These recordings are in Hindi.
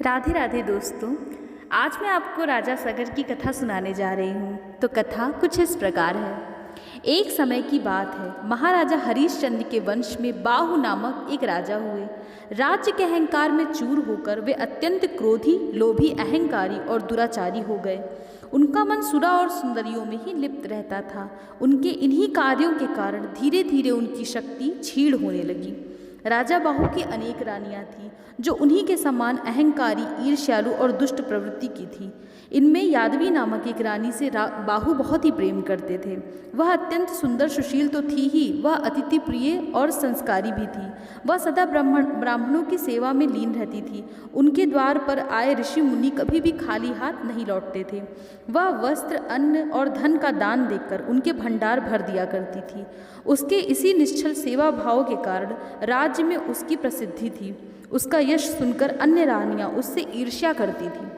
राधे राधे दोस्तों। आज मैं आपको राजा सगर की कथा सुनाने जा रही हूँ। तो कथा कुछ इस प्रकार है। एक समय की बात है, महाराजा हरिश्चंद्र के वंश में बाहु नामक एक राजा हुए। राज्य के अहंकार में चूर होकर वे अत्यंत क्रोधी, लोभी, अहंकारी और दुराचारी हो गए। उनका मन सुरा और सुंदरियों में ही लिप्त रहता था। उनके इन्हीं कार्यों के कारण धीरे धीरे उनकी शक्ति क्षीण होने लगी। राजा बाहु की अनेक रानियां थीं, जो उन्हीं के समान अहंकारी, ईर्ष्यालु और दुष्ट प्रवृत्ति की थी। इनमें यादवी नामक एक रानी से बाहु बहुत ही प्रेम करते थे। वह अत्यंत सुंदर सुशील तो थी ही, वह अतिथि प्रिय और संस्कारी भी थी। वह सदा ब्राह्मणों की सेवा में लीन रहती थी। उनके द्वार पर आए ऋषि मुनि कभी भी खाली हाथ नहीं लौटते थे। वह वस्त्र, अन्न और धन का दान देकर उनके भंडार भर दिया करती थी। उसके इसी निश्चल सेवा भाव के कारण राज्य में उसकी प्रसिद्धि थी। उसका यश सुनकर अन्य रानियां उससे ईर्ष्या करती थीं।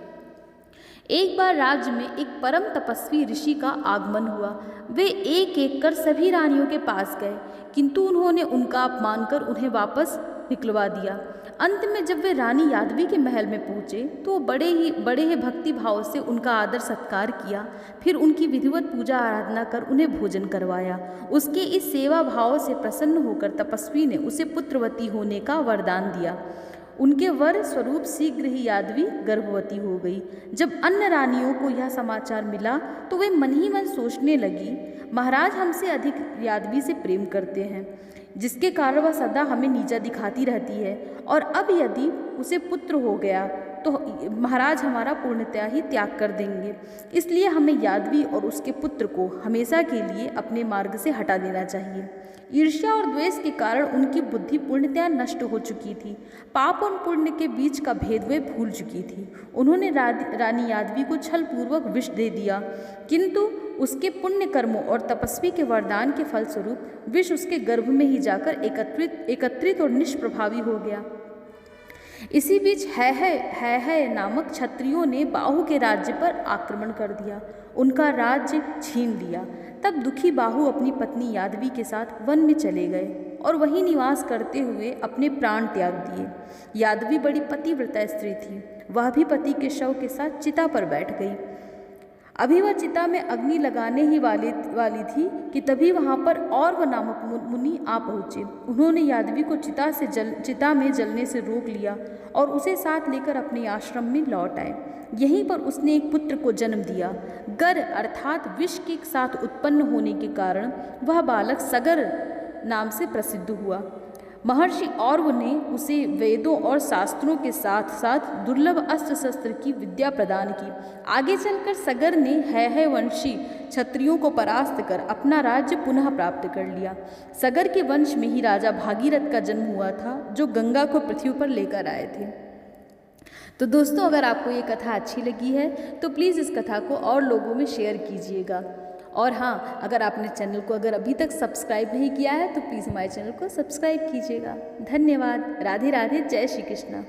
एक बार राज्य में एक परम तपस्वी ऋषि का आगमन हुआ। वे एक एक कर सभी रानियों के पास गए, किंतु उन्होंने उनका अपमान कर उन्हें वापस निकलवा दिया। अंत में जब वे रानी यादवी के महल में पहुँचे तो बड़े ही भक्ति भाव से उनका आदर सत्कार किया। फिर उनकी विधिवत पूजा आराधना कर उन्हें भोजन करवाया। उसके इस सेवा भाव से प्रसन्न होकर तपस्वी ने उसे पुत्रवती होने का वरदान दिया। उनके वर स्वरूप शीघ्र ही यादवी गर्भवती हो गई। जब अन्य रानियों को यह समाचार मिला तो वे मन ही मन सोचने लगी, महाराज हमसे अधिक यादवी से प्रेम करते हैं, जिसके कारण वह सदा हमें नीचा दिखाती रहती है, और अब यदि उसे पुत्र हो गया तो महाराज हमारा पूर्णतया ही त्याग कर देंगे। इसलिए हमें यादवी और उसके पुत्र को हमेशा के लिए अपने मार्ग से हटा देना चाहिए। ईर्ष्या और द्वेष के कारण उनकी बुद्धि पूर्णतया नष्ट हो चुकी थी। पाप और पुण्य के बीच का भेद वे भूल चुकी थी। उन्होंने रानी यादवी को छल पूर्वक विष दे दिया, किंतु उसके पुण्य कर्मों और तपस्वी के वरदान के फलस्वरूप विष उसके गर्भ में ही जाकर एकत्रित और निष्प्रभावी हो गया। इसी बीच है नामक क्षत्रियों ने बाहु के राज्य पर आक्रमण कर दिया, उनका राज्य छीन लिया। तब दुखी बाहु अपनी पत्नी यादवी के साथ वन में चले गए और वहीं निवास करते हुए अपने प्राण त्याग दिए। यादवी बड़ी पतिव्रता स्त्री थी। वह भी पति के शव के साथ चिता पर बैठ गई। अभी वह चिता में अग्नि लगाने ही वाली थी कि तभी वहां पर और नामक मुनि आ पहुँचे। उन्होंने यादवी को चिता में जलने से रोक लिया और उसे साथ लेकर अपने आश्रम में लौट आए। यहीं पर उसने एक पुत्र को जन्म दिया। गर अर्थात विष के साथ उत्पन्न होने के कारण वह बालक सगर नाम से प्रसिद्ध हुआ। महर्षि औरव ने उसे वेदों और शास्त्रों के साथ साथ दुर्लभ अस्त्र शस्त्र की विद्या प्रदान की। आगे चलकर सगर ने है वंशी क्षत्रियों को परास्त कर अपना राज्य पुनः प्राप्त कर लिया। सगर के वंश में ही राजा भागीरथ का जन्म हुआ था, जो गंगा को पृथ्वी पर लेकर आए थे। तो दोस्तों, अगर आपको ये कथा अच्छी लगी है तो प्लीज़ इस कथा को और लोगों में शेयर कीजिएगा। और हाँ, अगर आपने चैनल को अभी तक सब्सक्राइब नहीं किया है तो प्लीज़ हमारे चैनल को सब्सक्राइब कीजिएगा। धन्यवाद। राधे राधे। जय श्री कृष्णा।